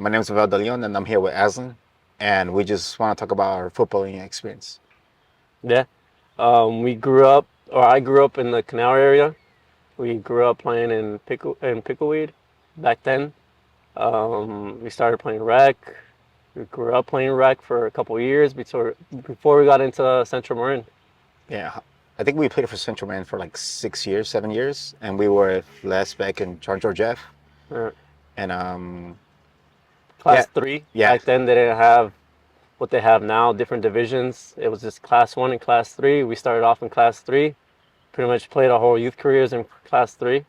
My name is Val De Leon, and I'm here with Aslan, and we just want to talk about our footballing experience. Yeah. We grew up, or I grew up in the Canal area. We grew up playing in Pickleweed back then. We started playing rec. We grew up playing rec for a couple of years before we got into Central Marin. Yeah, I think we played for Central Man for like 6 years, 7 years, and we were with Les Beck and John George F. Uh, And yeah, Class three. yeah, Back then they didn't have what they have now, different divisions. It was just class one and class three. We started off in class three. Pretty much played our whole youth careers in class three.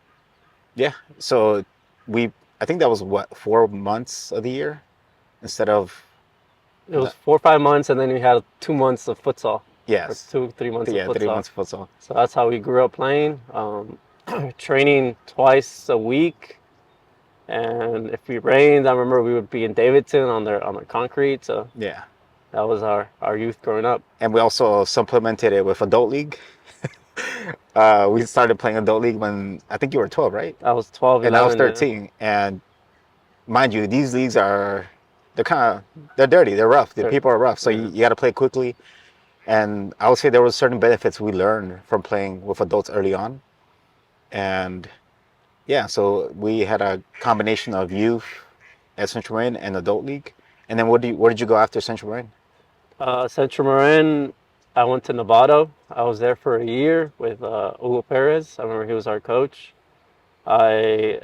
yeah. So we, I think that was what, 4 months of the year instead of It was the, 4 or 5 months, and then we had 2 months of futsal, or yes, 2 3 months of yeah, three futsal. months of futsal. So that's how we grew up playing. Training twice a week, and if we rained, I remember we would be in Davidson on the concrete. So Yeah, that was our youth growing up. and we also supplemented it with adult league. We started playing adult league when I think you were 12, right? I was 12, And I was 11. Yeah, 13. And mind you, these leagues they're dirty, they're rough. The so, people are rough, so yeah. you got to play quickly. And I would say there were certain benefits we learned from playing with adults early on. And yeah, so we had a combination of youth at Central Marin and adult league. And then where did you go after Central Marin? Central Marin. I went to Novato. I was there for a year with Hugo Perez. I remember he was our coach. I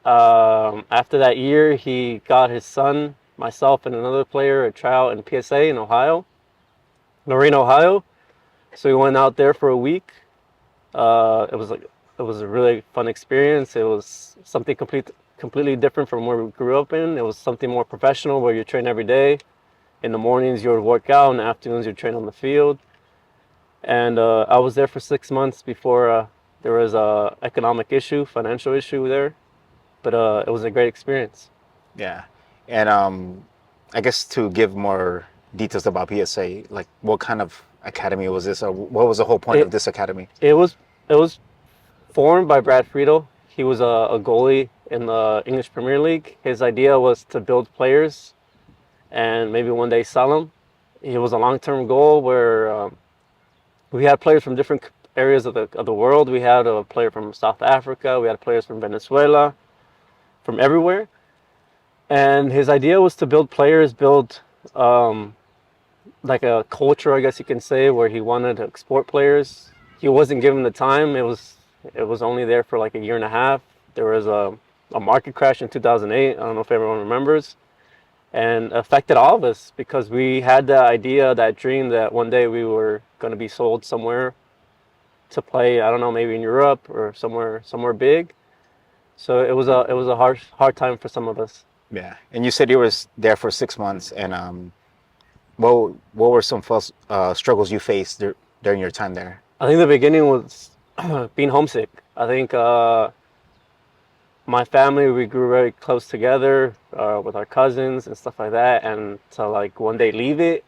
After that year, he got his son, myself, and another player a tryout in PSA in Ohio, Lorraine, Ohio. So we went out there for a week. It was a really fun experience. It was something completely different from where we grew up in. It was something more professional where you train every day. In the mornings you would work out, in the afternoons you train on the field. And I was there for 6 months before there was a economic issue, financial issue there. But it was a great experience. Yeah. And I guess to give more details about PSA, like what kind of academy was this, or what was the whole point of It this academy? it was it was formed by Brad Friedel. He was a goalie in the English Premier League. His idea was to build players and maybe one day sell them. It was a long-term goal where we had players from different areas of the world. We had a player from South Africa. We had players from Venezuela, from everywhere. And his idea was to build players, build um, like a culture, I guess you can say, where he wanted to export players. He wasn't given the time. It was only there for like a year and a half. There was a market crash in 2008. I don't know if everyone remembers, and affected all of us because we had that idea, that dream that one day we were going to be sold somewhere to play. I don't know, maybe in Europe or somewhere big. So it was a hard time for some of us. Yeah. And you said you were there for 6 months, and what were some first struggles you faced during your time there? I think the beginning was being homesick. I think my family, we grew very close together with our cousins and stuff like that, and to like one day leave it,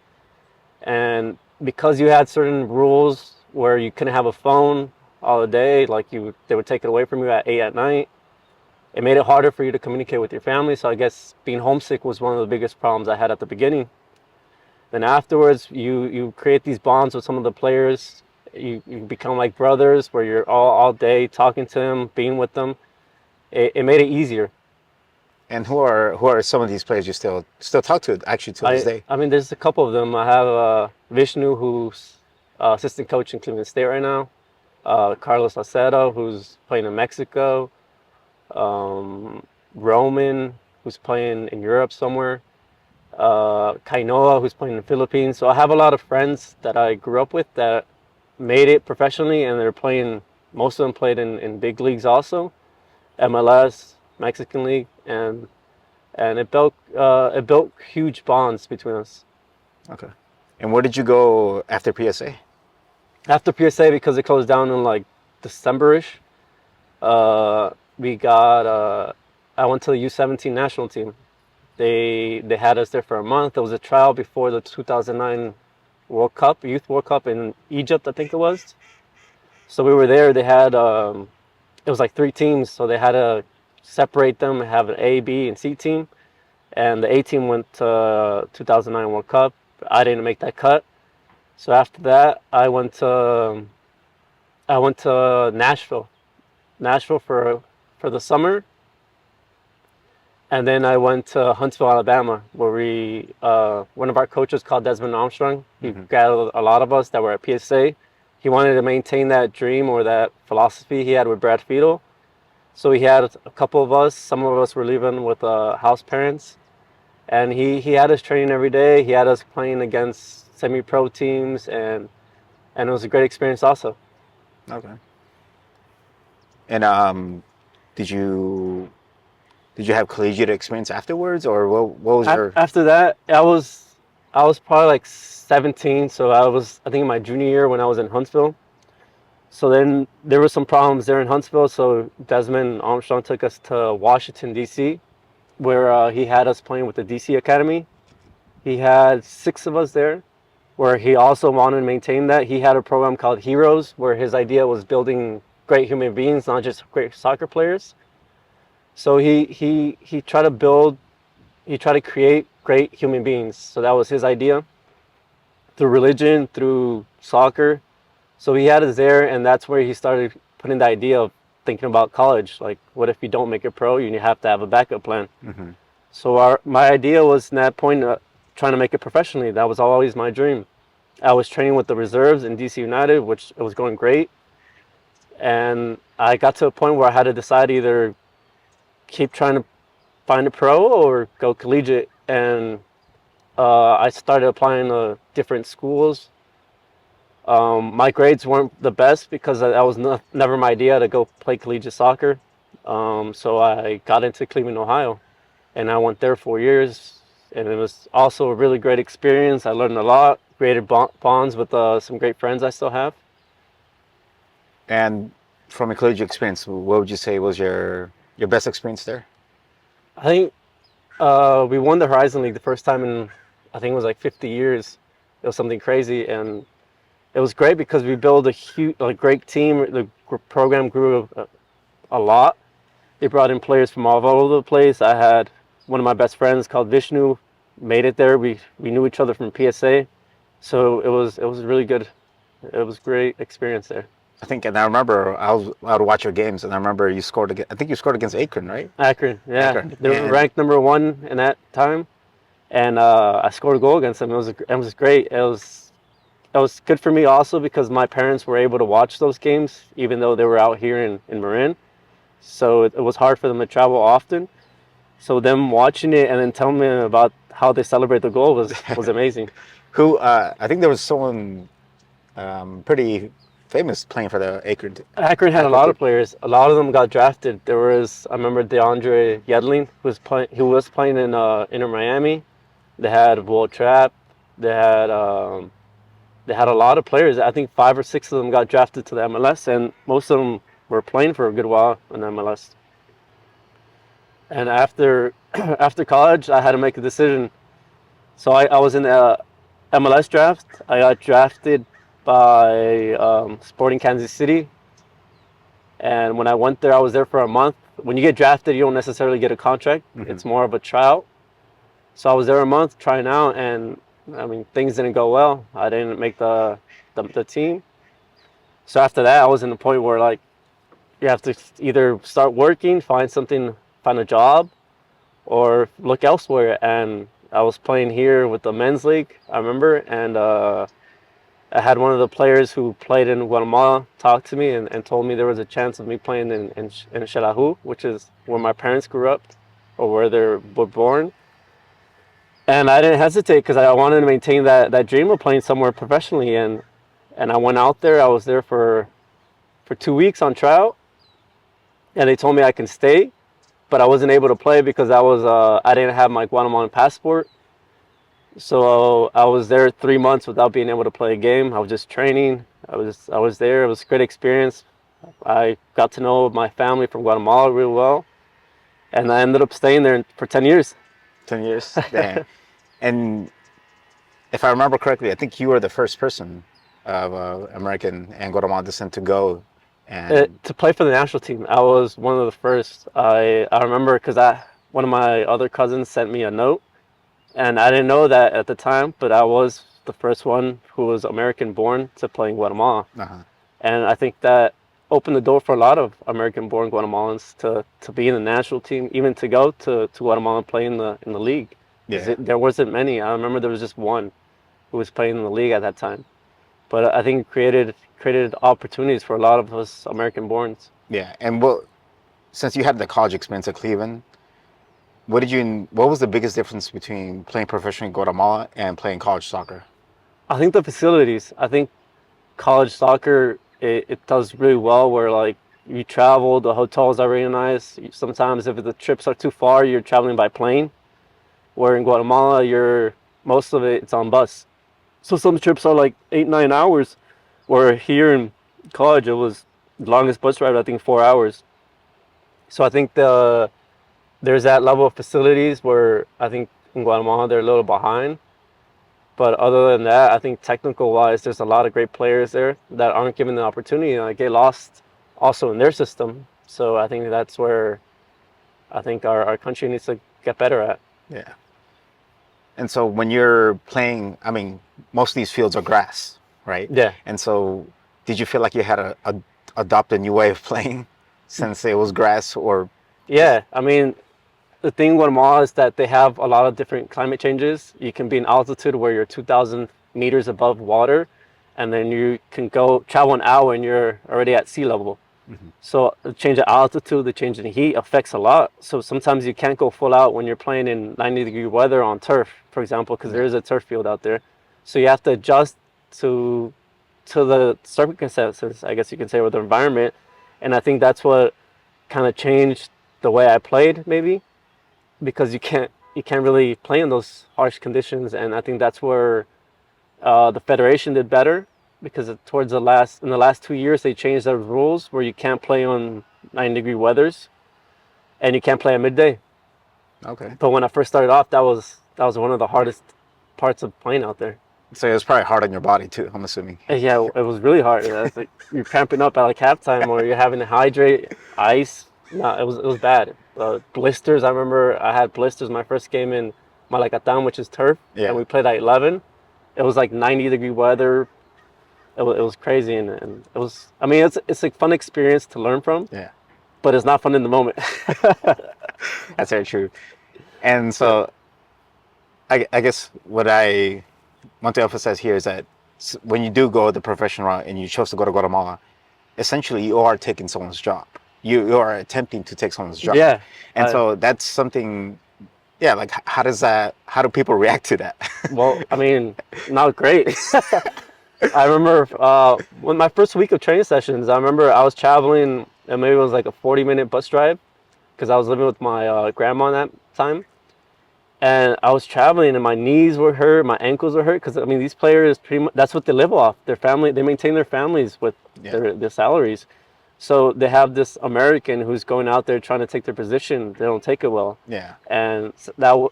and because you had certain rules where you couldn't have a phone all the day, like they would take it away from you at 8 at night. It made it harder for you to communicate with your family. So I guess being homesick was one of the biggest problems I had at the beginning. Then afterwards, you create these bonds with some of the players. You become like brothers, where you're all day talking to them, being with them. It made it easier. And who are some of these players you still talk to actually till this day? I mean, there's a couple of them. I have Vishnu, who's assistant coach in Cleveland State right now. Carlos Acedo, who's playing in Mexico. Roman, who's playing in Europe somewhere. Kainoa, who's playing in the Philippines. So I have a lot of friends that I grew up with that made it professionally, and they're playing. Most of them played in big leagues also, MLS, Mexican League, and it built huge bonds between us. Okay. And where did you go after PSA? After PSA, because it closed down in like December-ish, we got. I went to the U17 national team. They had us there for a month. There was a trial before the 2009 World Cup, Youth World Cup in Egypt, I think it was. So we were there. They had it was like three teams, so they had to separate them, have an A, B, and C team. and the A team went to 2009 World Cup. I didn't make that cut. So after that, I went to Nashville for the summer, and then I went to Huntsville, Alabama, where we one of our coaches called Desmond Armstrong. He Hmm. gathered a lot of us that were at PSA. He wanted to maintain that dream or that philosophy he had with Brad Fiedel. So he had a couple of us. Some of us were living with house parents, and he had us training every day. He had us playing against semi-pro teams, and it was a great experience also. Okay. And did you did you have collegiate experience afterwards, or what was your? After that, I was probably like 17, so I think in my junior year when I was in Huntsville. So then there were some problems there in Huntsville. So Desmond Armstrong took us to Washington D.C., where he had us playing with the D.C. Academy. He had 6 of us there, where he also wanted to maintain that. He had a program called Heroes, where his idea was building great human beings, not just great soccer players. So he tried to build, he tried to create great human beings. So that was his idea through religion, through soccer. So he had us there, and that's where he started putting the idea of thinking about college. Like, what if you don't make it pro? You have to have a backup plan. Hmm. So my idea was, in that point, trying to make it professionally. That was always my dream. I was training with the reserves in DC United, which it was going great, and I got to a point where I had to decide either keep trying to find a pro or go collegiate. And I started applying to different schools. My grades weren't the best because that was never my idea to go play collegiate soccer. So I got into Cleveland, Ohio, and I went there 4 years. And it was also a really great experience. I learned a lot, created bonds with some great friends I still have. And from a collegiate experience, what would you say was your best experience there? I think we won the Horizon League the first time in, I think it was like 50 years. It was something crazy, and it was great because we built a great team. The program grew a lot. They brought in players from all over the place. I had one of my best friends called Vishnu, made it there. We knew each other from PSA, so it was really good. It was a great experience there. I think, and I remember I would watch your games, and I remember you scored against. I think you scored against Akron, right? Akron, yeah, Akron, they were and ranked number 1 in that time, and I scored a goal against them. It was great. It was good for me also because my parents were able to watch those games even though they were out here in Marin. So it was hard for them to travel often. So them watching it and then telling me about how they celebrate the goal was amazing. who I think there was someone pretty famous playing for the Akron had a Akron lot team. of players. A lot of them got drafted. I remember DeAndre Yedlin who was playing in Inter Miami. They had Will Trapp. They had um, they had a lot of players. I think 5 or 6 of them got drafted to the MLS, and most of them were playing for a good while in MLS. And after after college, I had to make a decision. So I was in the MLS draft. I got drafted by Sporting Kansas City, and when I went there, I was there for a month. When you get drafted, you don't necessarily get a contract. Hmm. It's more of a tryout. So I was there a month trying out, and I mean things didn't go well. I didn't make the team. So after that, I was in the point where like you have to either start working, find a job, or look elsewhere. And I was playing here with the men's league, I remember, and I had one of the players who played in Guatemala talk to me and told me there was a chance of me playing in Xelajú, which is where my parents grew up or where they were born. And I didn't hesitate because I wanted to maintain that dream of playing somewhere professionally. And I went out there. I was there for 2 weeks on trial, and they told me I can stay, but I wasn't able to play because I didn't have my Guatemalan passport. So I was there 3 months without being able to play a game. I was just training. I was there. It was a great experience. I got to know my family from Guatemala real well, and I ended up staying there for 10 years. 10 years. Damn. And if I remember correctly, I think you were the first person of American and Guatemalan descent to go. And To play for the national team, I was one of the first. I remember because one of my other cousins sent me a note, and I didn't know that at the time, but I was the first one who was American born to play in Guatemala. Uh-huh. And I think that opened the door for a lot of American born Guatemalans to be in the national team, even to go to Guatemala and play in the league. Because Yeah. there wasn't many. I remember there was just one who was playing in the league at that time. But I think it created opportunities for a lot of us American borns. Yeah. And since you had the college experience at Cleveland, what was the biggest difference between playing professionally in Guatemala and playing college soccer? I think the facilities. I think college soccer it does really well where like you travel, the hotels are really nice. Sometimes if the trips are too far, you're traveling by plane. Where in Guatemala, you're most of it's on bus. So some trips are like 8 9 hours. Where here in college, it was the longest bus ride I think 4 hours. So I think there's that level of facilities where I think in Guatemala they're a little behind. But other than that, I think technical wise, there's a lot of great players there that aren't given the opportunity. Like get lost also in their system. So I think that's where I think our country needs to get better at. Yeah. And so when you're playing, I mean, most of these fields are grass, right? Yeah. And so did you feel like you had to adopt a new way of playing since it was grass or Yeah. I mean, the thing in Guatemala is that they have a lot of different climate changes. You can be in altitude where you're 2,000 meters above water, and then you can go travel an hour and you're already at sea level. So the change of altitude, the change in heat affects a lot. So sometimes you can't go full out when you're playing in 90-degree weather on turf, for example, because there yeah. is a turf field out there. So you have to adjust to the circumstances, I guess you can say, with the environment. And I think that's what kind of changed the way I played, maybe, because you can't really play in those harsh conditions. And I think that's where the federation did better because towards in the last 2 years they changed the rules where you can't play on 9-degree weathers and you can't play at midday. Okay. But when I first started off, that was one of the hardest parts of playing out there. So it was probably hard on your body too, I'm assuming. And yeah, it was really hard. It's like you're cramping up at like halftime, or you're having to hydrate, ice. No, it was bad. Blisters. I remember I had blisters my first game in Malacatan, which is turf, and Yeah. we played at 11. It was like 90-degree weather. It was crazy, and it was. I mean, it's a fun experience to learn from, Yeah. but it's not fun in the moment. That's very true. And Yeah. so I guess what I want to emphasize here is that when you do go the professional route and you chose to go to Guatemala, essentially you are taking someone's job. You are attempting to take someone's job. Yeah. And so that's something, yeah, like how do people react to that? Well, I mean, not great. I remember when my first week of training sessions, I remember I was traveling, and maybe it was like a 40-minute bus drive because I was living with my grandma at that time. And I was traveling, and my knees were hurt, my ankles were hurt because I mean these players pretty much that's what they live off. Their family, they maintain their families with Yeah. their salaries. So they have this American who's going out there trying to take their position. They don't take it well, Yeah. and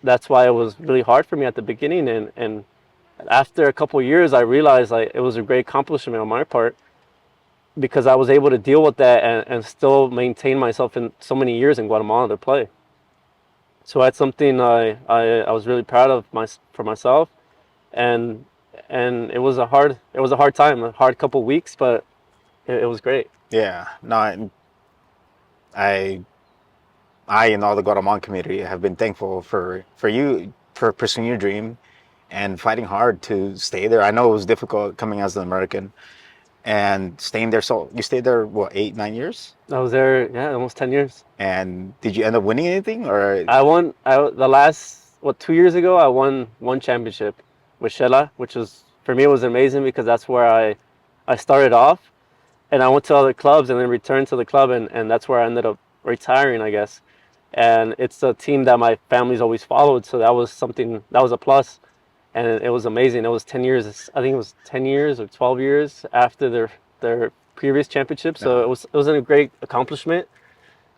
that's why it was really hard for me at the beginning. And after a couple of years, I realized like it was a great accomplishment on my part because I was able to deal with that and still maintain myself in so many years in Guatemala to play. So that's something I was really proud of for myself, and it was a hard time, a hard couple weeks, but it was great. Yeah. No, I I and all the Guatemalan community have been thankful for you for pursuing your dream and fighting hard to stay there. I know it was difficult coming as an American and staying there. So you stayed there what 8 9 years? I was there, yeah, almost 10 years. And did you end up winning anything or I won. The last 2 years ago, I won one championship with Shela, which was for me it was amazing because that's where I started off, and I went to other clubs and then returned to the club, and that's where I ended up retiring, I guess. And it's a team that my family's always followed, so that was something that was a plus, and it was amazing. It was 10 years. I think it was 10 years or 12 years after their previous championship, so no? it was a great accomplishment,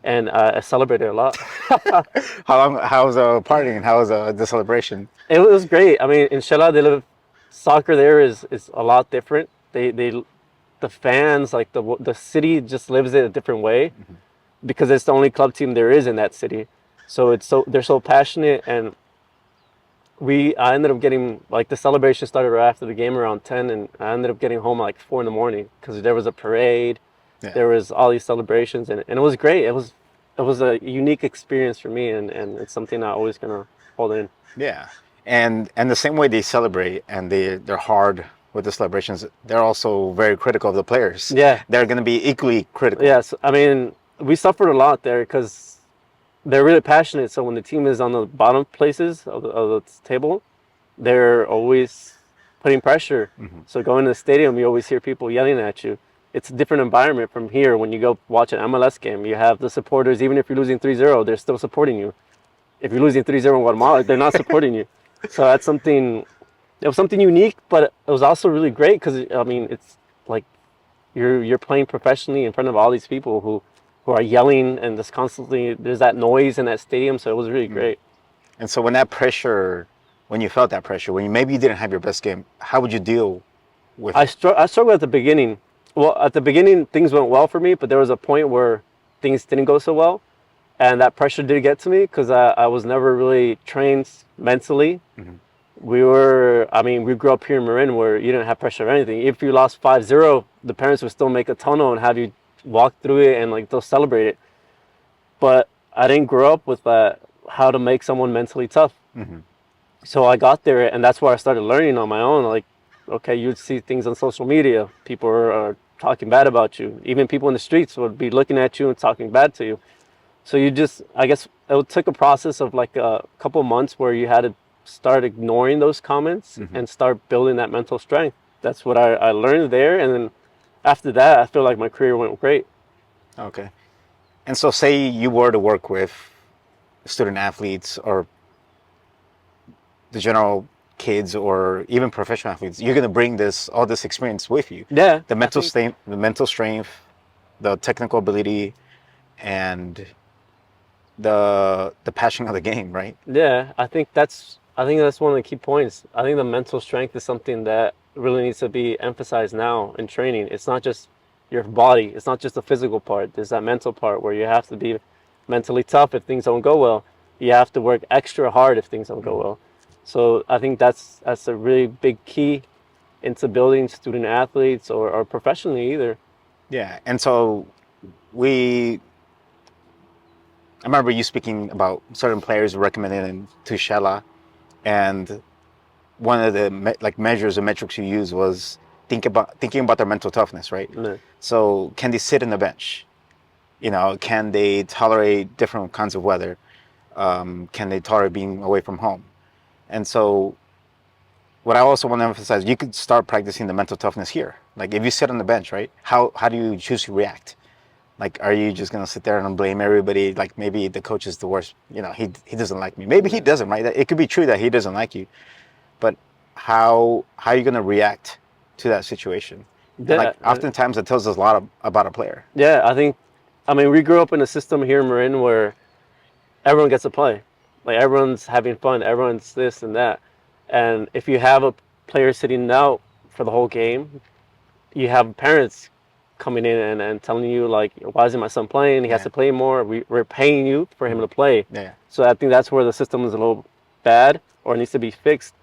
and I celebrated a lot. How was partying? How was the celebration? It was great. I mean, in Shela, soccer there is a lot different. The fans, like the city just lives it a different way because it's the only club team there is in that city. So they're so passionate, and I ended up getting like the celebration started right after the game around 10, and I ended up getting home at like 4 in the morning because there was a parade, Yeah. there was all these celebrations, and it was great. It was a unique experience for me, and it's something I'm always gonna hold in. Yeah, and the same way they celebrate and they're hard with the celebrations, they're also very critical of the players. Yeah, They're going to be equally critical. yes. I mean, we suffered a lot there because they're really passionate. So when the team is on the bottom places of the table, they're always putting pressure. So going to the stadium, you always hear people yelling at you. It's a different environment from here. When you go watch an MLS game, you have the supporters, even if you're losing 3-0, they're still supporting you. If you're losing 3-0 in Guatemala, they're not supporting you. So that's something, it was something unique, but it was also really great because, I mean, it's like you're playing professionally in front of all these people who are yelling, and there's constantly, there's that noise in that stadium. So it was really great. And so when that pressure, when you felt that pressure, when you maybe you didn't have your best game, how would you deal with it? I struggled at the beginning. Well, at the beginning, things went well for me, but there was a point where things didn't go so well. And that pressure did get to me because I was never really trained mentally. I mean, we grew up here in Marin where you didn't have pressure or anything. If you lost 5-0, the parents would still make a tunnel and have you walk through it and like they'll celebrate it. But I didn't grow up with that, how to make someone mentally tough. So I got there, and that's where I started learning on my own. Like, okay, you'd see things on social media. People are talking bad about you. Even people in the streets would be looking at you and talking bad to you. So you just, I guess it took a process of like a couple months where you had to start ignoring those comments and start building that mental strength. That's what I learned there. And then after that, I feel like my career went great. Okay. And so say you were to work with student athletes or the general kids or even professional athletes, you're going to bring all this experience with you. Yeah, The mental strength, the technical ability, and the passion of the game, right? yeah, I think that's one of the key points. I think the mental strength is something that really needs to be emphasized now in training. It's not just your body, it's not just the physical part. There's that mental part where you have to be mentally tough if things don't go well. You have to work extra hard if things don't go well. So I think that's a really big key into building student athletes or professionally either. Yeah. And so we I remember you speaking about certain players recommended to Shella, and one of the measures or metrics you use was thinking about their mental toughness, right? Yeah. So can they sit in the bench? You know, can they tolerate different kinds of weather? Can they tolerate being away from home? And so, what I also want to emphasize, you could start practicing the mental toughness here. Like if you sit on the bench, right? How do you choose to react? Like, are you just gonna sit there and blame everybody? Like maybe the coach is the worst. You know, he doesn't like me. Maybe he doesn't, right? It could be true that he doesn't like you, but how are you gonna react to that situation? And Yeah, like oftentimes it tells us a lot about a player. yeah, I mean, we grew up in a system here in Marin where everyone gets to play. Like everyone's having fun, everyone's this and that. And if you have a player sitting out for the whole game, you have parents coming in and telling you like, why isn't my son playing? He has Yeah. to play more. We're paying you for him to play. Yeah. So I think that's where the system is a little bad or needs to be fixed.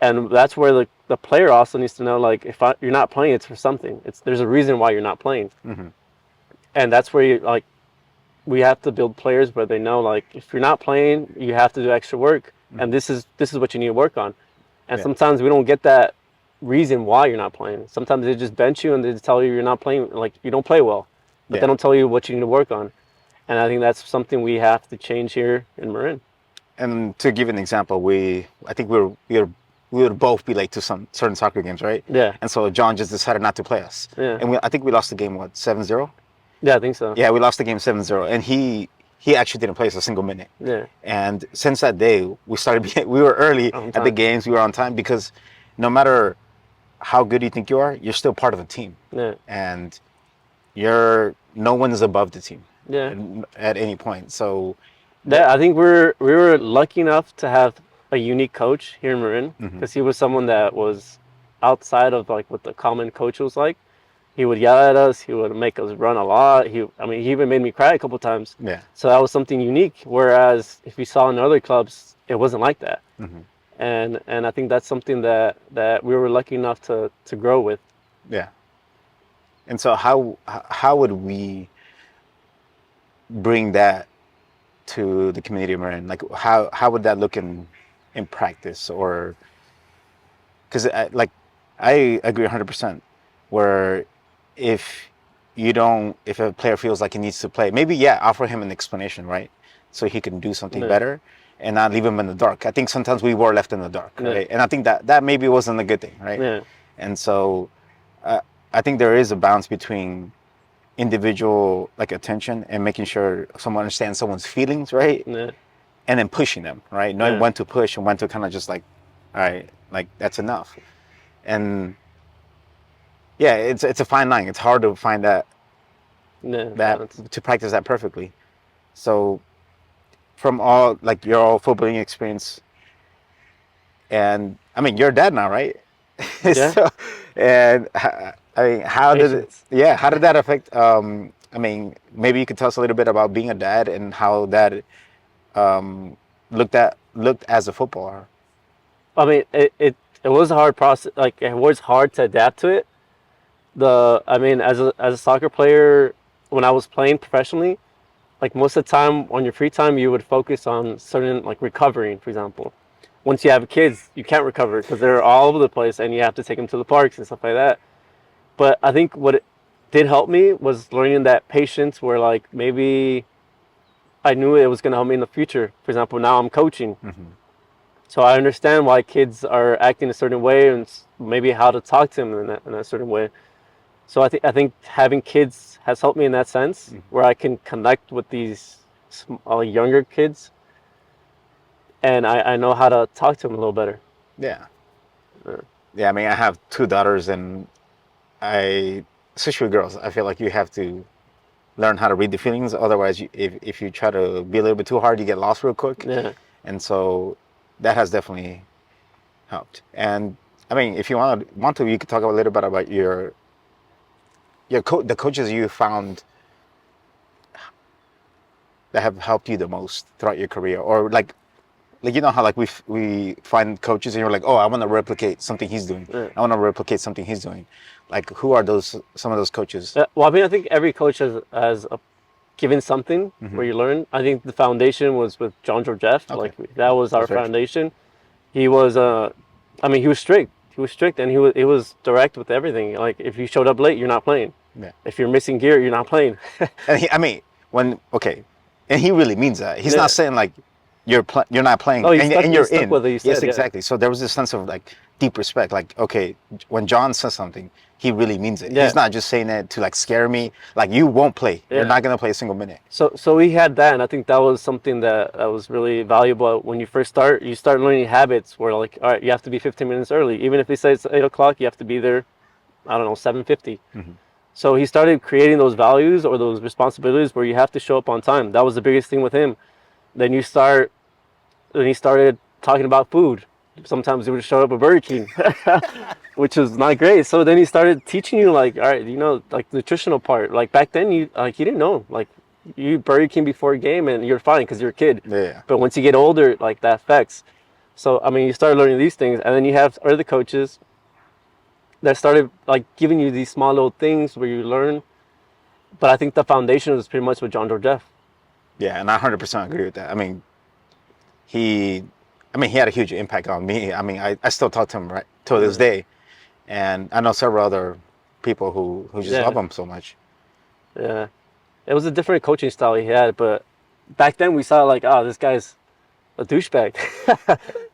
And that's where the player also needs to know like, you're not playing, it's for something. There's a reason why you're not playing. And that's where we have to build players where they know like if you're not playing, you have to do extra work, and this is what you need to work on. And Yeah. sometimes we don't get that reason why you're not playing. Sometimes they just bench you and they just tell you you're not playing, like you don't play well, but Yeah. they don't tell you what you need to work on. And I think that's something we have to change here in Marin. And to give an example, I think we would both be late to some certain soccer games, right? Yeah, And so John just decided not to play us. Yeah. And I think we lost the game, what, 7-0? yeah, I think so. Yeah, we lost the game 7-0. And he actually didn't play us a single minute. Yeah, And since that day, we were early On at the time. games, we were on time, because no matter how good you think you are, you're still part of a team. yeah, And no one is above the team yeah. at any point. So I think we were lucky enough to have a unique coach here in Marin because he was someone that was outside of like what the common coach was like. He would yell at us. He would make us run a lot. He even made me cry a couple times. Yeah. So that was something unique. Whereas if you saw in other clubs, it wasn't like that. Hmm. And I think that's something that we were lucky enough to grow with. Yeah. And so how would we bring that to the community we're in? Like how would that look in practice? Or because like I agree 100%. Where if if a player feels like he needs to play, maybe yeah, offer him an explanation, right? So he can do something Yeah, better and not leave him in the dark. I think sometimes we were left in the dark, yeah, right? And I think that maybe wasn't a good thing, right? yeah, And so uh, I think there is a balance between individual like attention and making sure someone understands someone's feelings, right? yeah, And then pushing them, right? Knowing yeah, when to push and when to kind of just like, all right, like that's enough. And yeah, it's a fine line. It's hard to find yeah. that Balance. to practice that perfectly. So from all like your all footballing experience, and I mean you're a dad now, right? Yeah. So, and I mean, how did it? Patience. Yeah, how did that affect? I mean, maybe you could tell us a little bit about being a dad and how that looked as a footballer. I mean, it was a hard process. Like it was hard to adapt to it. As a soccer player, when I was playing professionally, like most of the time on your free time, you would focus on certain like recovering, for example. Once you have kids, you can't recover because they're all over the place, and you have to take them to the parks and stuff like that. But I think what it did help me was learning that patience, where like maybe I knew it was going to help me in the future. For example, now I'm coaching, Hmm. so I understand why kids are acting a certain way and maybe how to talk to them in a certain way. So I think having kids has helped me in that sense, where I can connect with these younger kids, and I know how to talk to them a little better. Yeah, Uh, yeah. I mean, I have two daughters, and I, especially with girls, I feel like you have to learn how to read the feelings. Otherwise, if you try to be a little bit too hard, you get lost real quick. yeah. And so that has definitely helped. And I mean, if you want to, you could talk a little bit about the coaches you found that have helped you the most throughout your career, or like you know how like we find coaches and you're like, oh, I want to replicate something he's doing. Yeah. I want to replicate something he's doing. Like who are those some of those coaches? Well, I think every coach has given something Hmm. where you learn. I think the foundation was with John Georgieff. Okay, Like that was our that's very true. foundation. He was he was strict. He was strict, and he was direct with everything. Like if you showed up late, you're not playing. Yeah. If you're missing gear, you're not playing. And I mean, when okay, and he really means that. He's not Yeah. saying like you're not playing No, and he you're stuck in. with what he Yes, said. Yeah. exactly. So there was this sense of like deep respect. Like okay, when John says something, he really means it. He's Yeah. not just saying it to like scare me. Like you won't play. You're Yeah. not gonna play a single minute. So we had that, and I think that was something that was really valuable when you first start. You start learning habits where like, all right, you have to be 15 minutes early. Even if they say it's 8 o'clock, you have to be there. I don't know, 7:50. Hmm. So he started creating those values or those responsibilities where you have to show up on time. That was the biggest thing with him. Then you start. Then he started talking about food. Sometimes he would show up at Burger King, which was not great. So then he started teaching you like, all right, like nutritional part. Like back then, you didn't know. Like you eat Burger King before a game and you're fine because you're a kid. Yeah. But once you get older, like that affects. So I mean, you start learning these things, and then you have other coaches that started like giving you these small little things where you learn. But I think the foundation was pretty much with John Georgieff. Yeah, and I 100% agree with that. He, he had a huge impact on me. I mean, I still talk to him right to this Yeah. day, and I know several other people who just love Yeah. him so much. Yeah. It was a different coaching style he had, but back then we saw like, oh, this guy's a douchebag.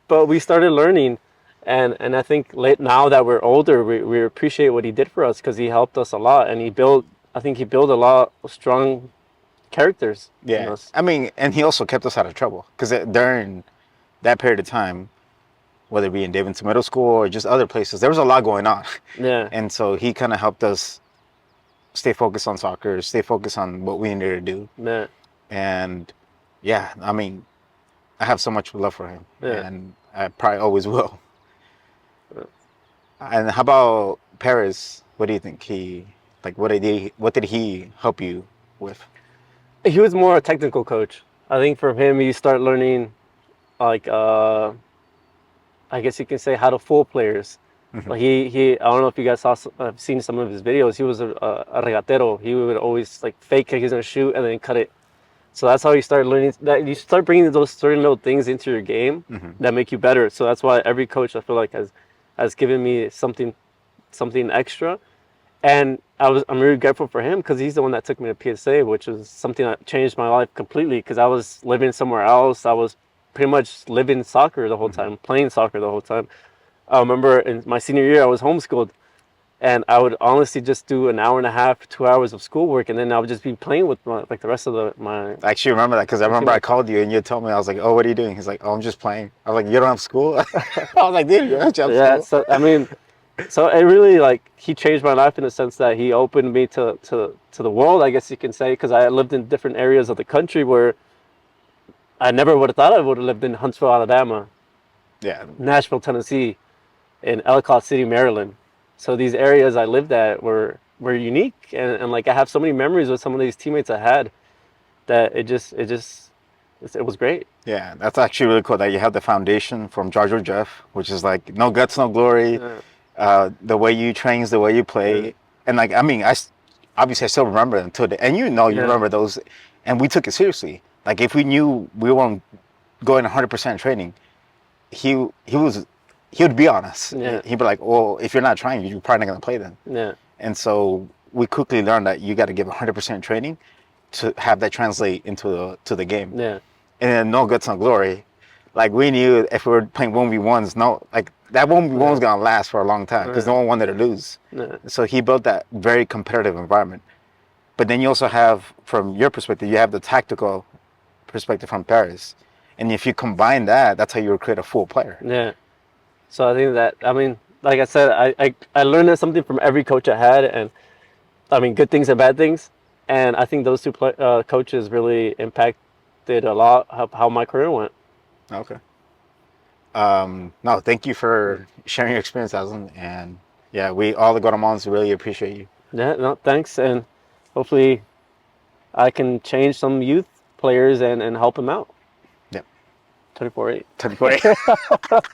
But we started learning, and I think late now that we're older, we appreciate what he did for us because he helped us a lot, and I think he built a lot of strong characters in Yeah, us. I mean, and he also kept us out of trouble because during that period of time, whether it be in Davidson Middle School or just other places, there was a lot going on, Yeah, and so he kind of helped us stay focused on soccer, stay focused on what we needed to do, yeah, and yeah, I mean, I have so much love for him, yeah. and I probably always will. And how about Paris? What do you think he? Like what did he help you with? He was more a technical coach. I think from him you start learning like I guess you can say how to fool players. Hmm. Like he I don't know if you guys have seen some of his videos. He was a regatero. He would always like fake he's gonna shoot and then cut it. So that's how you start learning that you start bringing those certain little things into your game Hmm. that make you better. So that's why every coach I feel like has given me something extra. And I'm really grateful for him because he's the one that took me to PSA, which was something that changed my life completely. Because I was living somewhere else, I was pretty much living soccer the whole Hmm. time, playing soccer the whole time. I remember in my senior year, I was homeschooled, and I would honestly just do an hour and a half, 2 hours of schoolwork, and then I would just be playing with like the rest of I actually remember that because I my remember I teammates. called you and you told me, I was like, "Oh, what are you doing?" He's like, "Oh, I'm just playing." I was like, "You don't have school?" I was like, "Dude, you don't have Yeah, school?" so I mean, so it really like he changed my life in the sense that he opened me to the world, I guess you can say, because I lived in different areas of the country where I never would have thought I would have lived in Huntsville, Alabama, Yeah, Nashville, Tennessee, and Ellicott City, Maryland. So these areas I lived at were unique, and like I have so many memories with some of these teammates I had that it was great. yeah, that's actually really cool that you have the foundation from Jar Jeff, which is like no guts, no glory. Yeah, The way you trains, the way you yeah, play, and like I mean, obviously I still remember them until the and you yeah, remember those, and we took it seriously. Like if we knew we weren't going 100% training, he was he would be on us. yeah, He'd be like, "Well, if you're not trying, you're probably not gonna play then." yeah, And so we quickly learned that you got to give 100% training to have that translate into the game. yeah, And then no guts, no glory. Like we knew if we were playing 1v1s, no, like that 1v1 was yeah, gonna last for a long time because yeah, no one wanted to lose. yeah, So he built that very competitive environment. But then you also have, from your perspective, you have the tactical perspective from Paris. And if you combine that, that's how you create a full player. yeah. So I think that I mean, like I said, I learned something from every coach I had, and I mean, good things and bad things. And I think those coaches really impacted a lot of how my career went. Okay. No, thank you for sharing your experience, Aslan. And yeah, we all the Guatemalans really appreciate you. Yeah, no, thanks, and hopefully I can change some youth players and help them out. Yep. 24-8. 10-40.